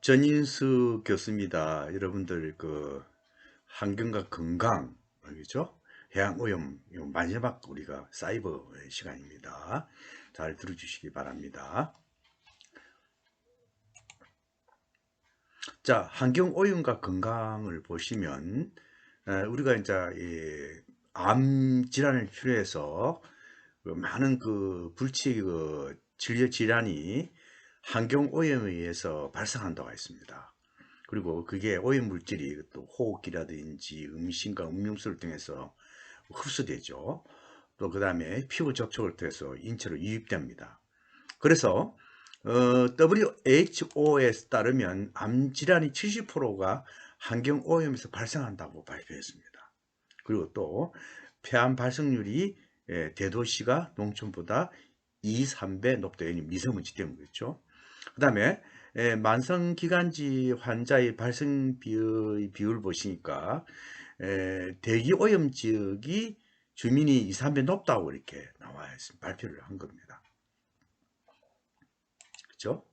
전인수 교수입니다. 여러분들 환경과 건강, 그죠? 해양 오염, 요 마지막 우리가 사이버의 시간입니다. 잘 들어주시기 바랍니다. 자, 환경 오염과 건강을 보시면 우리가 이제 암 질환을 필요해서 많은 불치 진료 질환이 환경 오염에 의해서 발생한다고 했습니다. 그리고 그게 오염 물질이 또 호흡기라든지 음식과 음료수를 통해서 흡수되죠. 또 그 다음에 피부 접촉을 통해서 인체로 유입됩니다. 그래서 WHO에 따르면 암 질환이 70%가 환경 오염에서 발생한다고 발표했습니다. 그리고 또 폐암 발생률이 대도시가 농촌보다 2, 3배 높다. 미세먼지 때문에 그렇죠. 그 다음에 만성기관지 환자의 발생 비율 보시니까 대기 오염 지역이 주민이 2, 3배 높다고 이렇게 나와 있습니다. 발표를 한 겁니다. 그렇죠?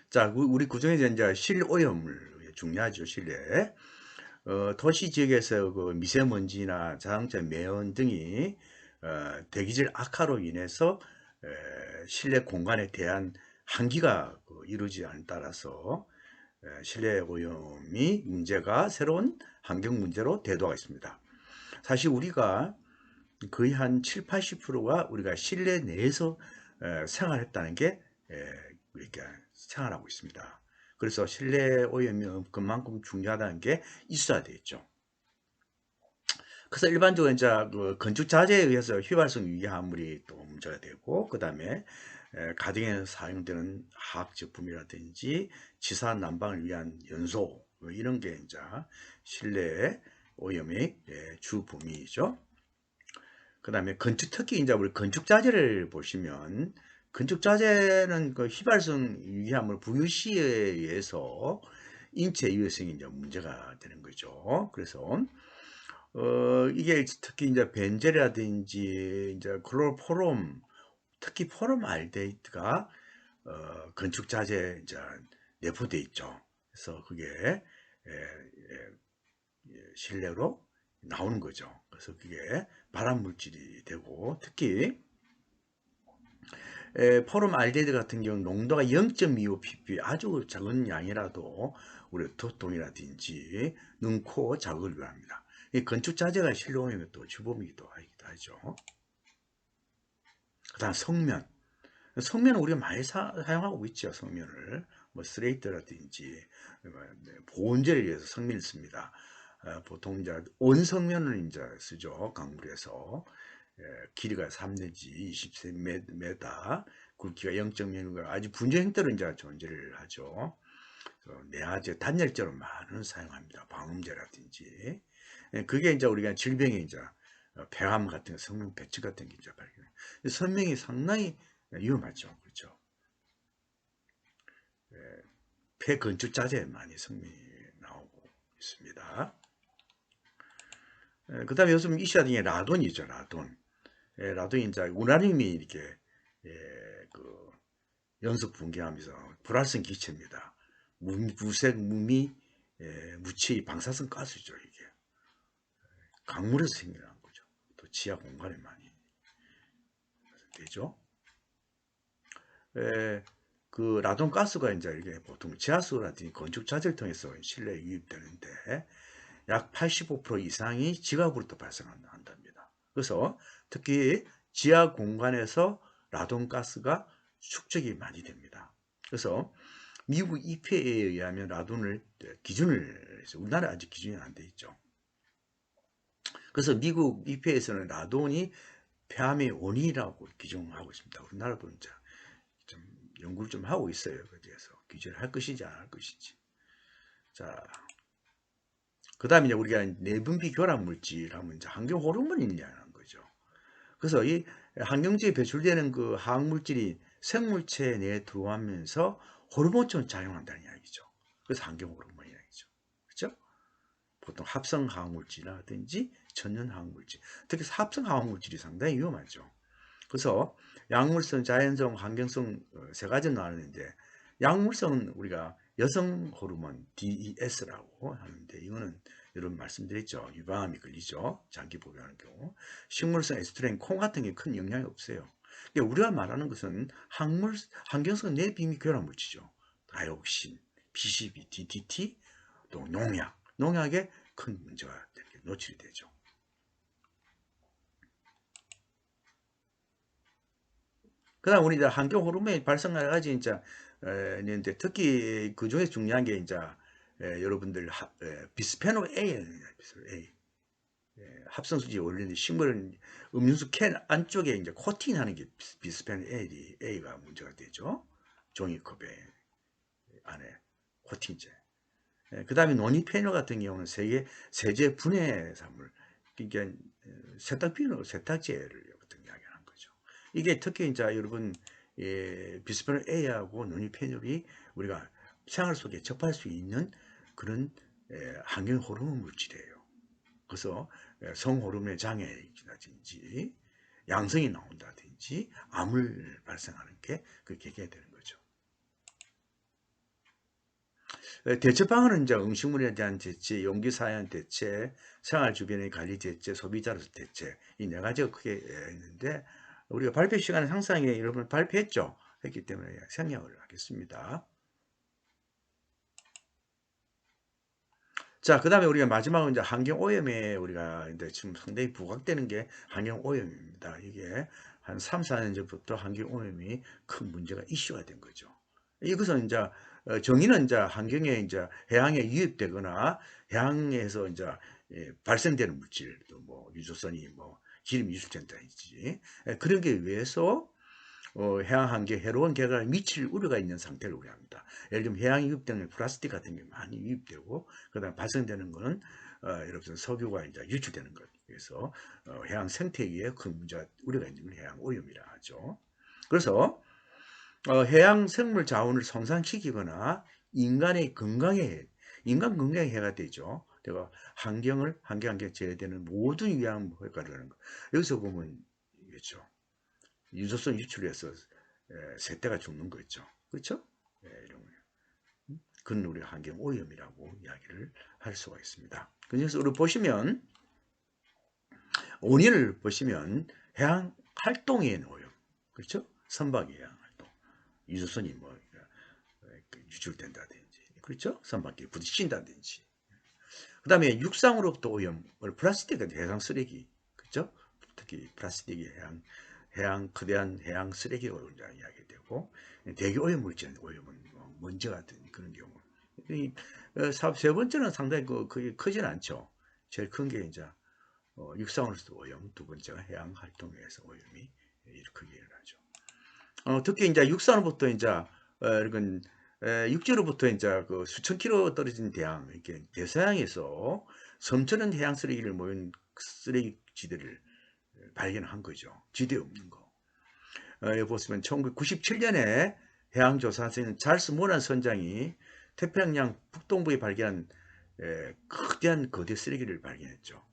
자, 우리 구조에서 이제 실오염을 중요하죠, 실내. 도시 지역에서 미세먼지나 자동차 매연 등이 대기질 악화로 인해서 실내 공간에 대한 환기가 이루어지지 않은 따라서 실내 오염이 문제가 새로운 환경 문제로 대두하고 있습니다. 사실 우리가 거의 한 7, 80%가 우리가 실내 내에서 생활했다는 게 이렇게 생활하고 있습니다. 그래서 실내 오염이 그만큼 중요하다는 게 있어야 되겠죠. 그래서 일반적으로 이제 건축 자재에 의해서 휘발성 유해 화물이 또 문제가 되고, 그 다음에 가정에서 사용되는 화학 제품이라든지 지사 난방을 위한 연소 이런 게 이제 실내 오염의 주 범위이죠. 그 다음에 특히 이제 우리 건축 자재를 보시면 건축 자재는 휘발성 유해함을 부유시에 의해서 인체 유해성이 이제 문제가 되는 거죠. 그래서 이게 특히 이제 벤젤이라든지 이제 클로로포름, 특히 포름알데히드가 건축 자재 이제 내포돼 있죠. 그래서 그게 실내로 나오는 거죠. 그래서 그게 발암 물질이 되고, 특히 포름알데히드 같은 경우는 농도가 0.25 ppm, 아주 작은 양이라도 우리 두통이라든지 눈, 코 자극을 유발합니다. 이 건축 자재가 실내오염의 또 주범이기도 하죠. 그다음 성면은 우리가 많이 사용하고 있죠. 성면을 뭐 스레이트라든지 보온재를 위해서 성면을 씁니다. 보통 이제 온성면을 이제 쓰죠. 강물에서 길이가 3 내지 20m, 굵기가 0.0m, 아주 분자 형태로 이제 존재를 하죠. 내화제, 단열재로 많은 사용합니다. 방음제라든지. 그게 이제 우리가 질병에 이제 폐암 같은 성명 배치 같은 게 이제 발견해요. 성명이 상당히 위험하죠. 그렇죠. 폐건축 자재에 많이 성명이 나오고 있습니다. 그 다음에 요즘 이슈화 중에 라돈이죠. 라돈. 라돈이 이제 우라늄이 이렇게 그 연속 분解하면서 불활성 기체입니다. 무색, 무미, 무취, 방사성 가스죠. 이게 강물에서 생겨나는 거죠. 또 지하 공간에 많이 되죠. 라돈 가스가 이제 이게 보통 지하수라든지 건축 자재를 통해서 실내에 유입되는데 약 85% 이상이 지각으로부터 발생한답니다. 그래서 특히 지하 공간에서 라돈 가스가 축적이 많이 됩니다. 그래서 미국 EPA에 의하면 라돈을 기준을 해서 우리나라 아직 기준이 안 돼 있죠. 그래서 미국 EPA에서는 라돈이 폐암의 원인이라고 기준하고 있습니다. 우리나라도 이제 좀 연구를 좀 하고 있어요. 그래서 규제를 할 것인지 안 할 것인지. 자, 그 다음에 우리가 내분비 교란 물질 하면 이제 환경 호르몬이냐는 거죠. 그래서 이 환경지에 배출되는 그 화학 물질이 생물체 내에 들어오면서 호르몬처럼 작용한다는 이야기죠. 그래서 환경 호르몬 이야기죠. 그렇죠? 보통 합성 화학 물질이라든지 천연 화학 물질, 특히 합성 화학 물질이 상당히 위험하죠. 그래서 약물성, 자연성, 환경성 세 가지 나누는데 약물성은 우리가 여성 호르몬 DES라고 하는데, 이거는 여러분 말씀드렸죠. 유방암이 걸리죠. 장기 복용하는 경우. 식물성 에스트로겐, 콩 같은 게 큰 영향이 없어요. 그러니까 우리가 말하는 것은 환경성 내비미 결합 물질이죠. 다이옥신, PCB, DDT, 또 농약에 큰 문제가 노출이 되죠. 그다음 우리 이제 환경 호르몬이 발생하여 가지 이제 있는데, 특히 그 중에 중요한 게 이제 여러분들 비스페놀 A, 비스페놀 A 합성수지 올리는 식물 음료수 캔 안쪽에 이제 코팅하는 게 비스페놀 A가 문제가 되죠. 종이컵에 안에 코팅제. 그다음에 노니페놀 같은 경우는 세제 분해 산물, 그러니까 세탁제를 어떤 이야기하는 거죠. 이게 특히 이제 여러분 비스페놀 A하고 노니페놀이 우리가 생활 속에 접할 수 있는 그런 환경 호르몬 물질이에요. 그래서 성호르몬의 장애라든지 양성이 나온다든지 암을 발생하는 게 그렇게 되는 거죠. 대처방안은 이제 음식물에 대한 대체, 용기 사용 대체, 생활 주변의 관리 대체, 소비자로서 대체, 이 네 가지가 크게 있는데, 우리가 발표 시간에 항상 여러분 발표했죠. 했기 때문에 생략을 하겠습니다. 자, 그 다음에 우리가 마지막으로 이제 환경 오염에 우리가 이제 지금 상당히 부각되는 게 환경 오염입니다. 이게 한 3, 4년 전부터 환경 오염이 큰 문제가 이슈가 된 거죠. 이것은 이제 정의는 이제 환경에 이제 해양에 유입되거나 해양에서 이제 발생되는 물질, 뭐 유조선이 뭐 기름 유출된다든지 그런 게 위해서 해양 환경에 해로운 결과를 미칠 우려가 있는 상태를 우려합니다. 예를 들면 해양 유입되는 플라스틱 같은 게 많이 유입되고, 그다음 발생되는 거는 여러분 석유가 이제 유출되는 것. 그래서 해양 생태계에 큰 문제가 우려가 있는 해양 오염이라 하죠. 그래서 해양 생물 자원을 손상시키거나 인간 건강에 해가 되죠. 내가 환경에 제외되는 모든 위험 효과를 하는 거. 여기서 보면 이겠죠. 유조선 유출해서 새떼가 죽는 거 있죠. 그렇죠? 이런 거. 그건 우리 환경 오염이라고 이야기를 할 수가 있습니다. 그래서 우리 보시면 원인을 보시면 해양 활동의 오염, 그렇죠? 선박의 해양 활동, 유조선이 뭐 유출된다든지, 그렇죠? 선박에 부딪힌다든지. 그 다음에 육상으로부터 오염을 플라스틱은 해상 쓰레기, 그렇죠? 특히 플라스틱이 해양 거대한 해양 쓰레기로 이야기되고, 대기 오염 물질 오염은 뭐 먼지 같은 그런 경우. 세 번째는 상당히 그게 크진 않죠. 제일 큰 게 이제 육상으로서 오염, 두 번째가 해양 활동에서 오염이 크게 일어나죠. 특히 이제 육상으로부터 이제 이건 육지로부터 이제 그 수천 킬로 떨어진 대양, 이렇게 대서양에서 섬처럼 해양 쓰레기를 모인 쓰레기지대를 발견한 거죠. 지대 없는 거. 여기 보시면 1997년에 해양조사선인 찰스 모란 선장이 태평양 북동부에 발견한 거대한 거대 쓰레기를 발견했죠.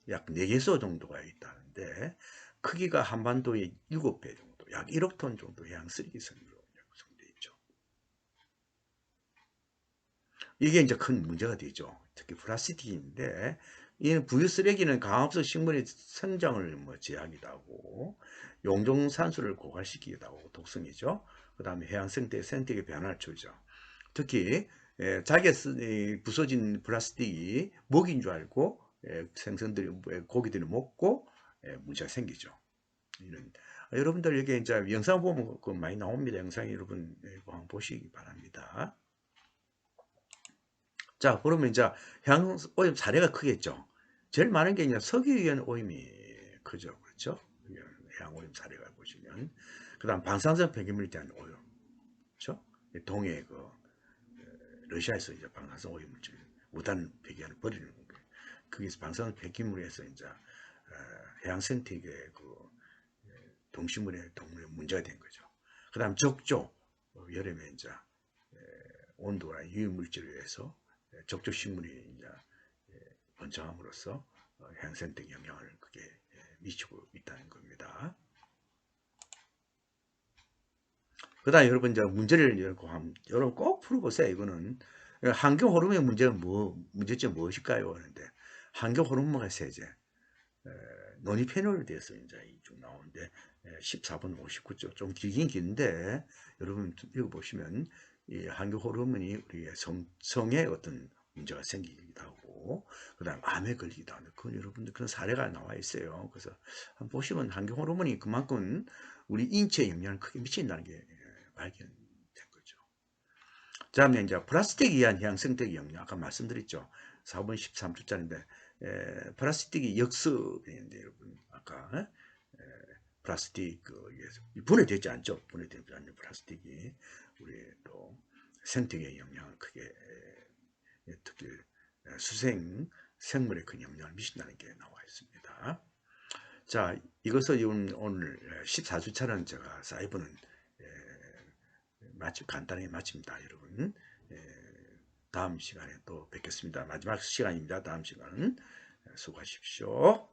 약 4개소 정도가 있다는데 크기가 한반도의 7배 정도, 약 1억 톤 정도 해양 쓰레기 섬유로 구성되어 있죠. 이게 이제 큰 문제가 되죠. 특히 플라스틱인데, 이 부유 쓰레기는 강압성 식물의 성장을 뭐 제약이기도 하고, 용종산소를 고갈시키기도 하고 독성이죠. 그 다음에 해양 생태계 변화를 주죠. 특히 자기가 부서진 플라스틱이 먹인 줄 알고 생선들이 고기들이 먹고 문제가 생기죠. 이런 여러분들 여기 이제 영상 보면 많이 나옵니다. 영상 여러분 한번 보시기 바랍니다. 자, 그러면 이제 해양 오염 사례가 크겠죠. 제일 많은 게 이제 석유유연 오염이 크죠. 그렇죠? 해양 오염 사례가 보시면. 그 다음 방사성 폐기물에 대한 오염. 그렇죠? 동해 러시아에서 이제 방사성 오염물질 무단 폐기를 버리는 거예요. 거기서 방사성 폐기물에서 이제 해양 생태계 동식물의 동물에 문제가 된 거죠. 그 다음 적조. 여름에 이제 온도나 유해물질에 의해서 적조 식물이 이제 번창함으로써 해양 생태계 영향을 크게 미치고 있다는 겁니다. 그다음에 여러분 이제 문제를 여러분 꼭 풀어보세요. 이거는 환경 호르몬의 문제가 문제점 무엇일까요? 하는데 환경 호르몬과 세제, 노니페놀에 대해서 이제 쭉 나오는데 14분 59초 좀 길긴 긴데 여러분 읽어보시면 이 환경 호르몬이 우리의 성에 어떤 문제가 생기기도 하고 그다음 암에 걸리기도 하는 그건 여러분들 그런 사례가 나와 있어요. 그래서 한번 보시면 환경 호르몬이 그만큼 우리 인체에 영향을 크게 미친다는 게 발견된 거죠. 다음에 이제 플라스틱에 의한 향생적 영향 아까 말씀드렸죠. 4번 13초짜리인데 플라스틱이 역습인데 여러분 아까 플라스틱 분해되지 않죠. 분해되지 않는 플라스틱이 우리 또 생태계에 영향을 크게 특히 수생 생물에 큰 영향을 미친다는 게 나와 있습니다. 자, 이것을 오늘 14주차는 제가 사이버는 간단하게 마칩니다, 여러분. 다음 시간에 또 뵙겠습니다. 마지막 시간입니다. 다음 시간은 수고하십시오.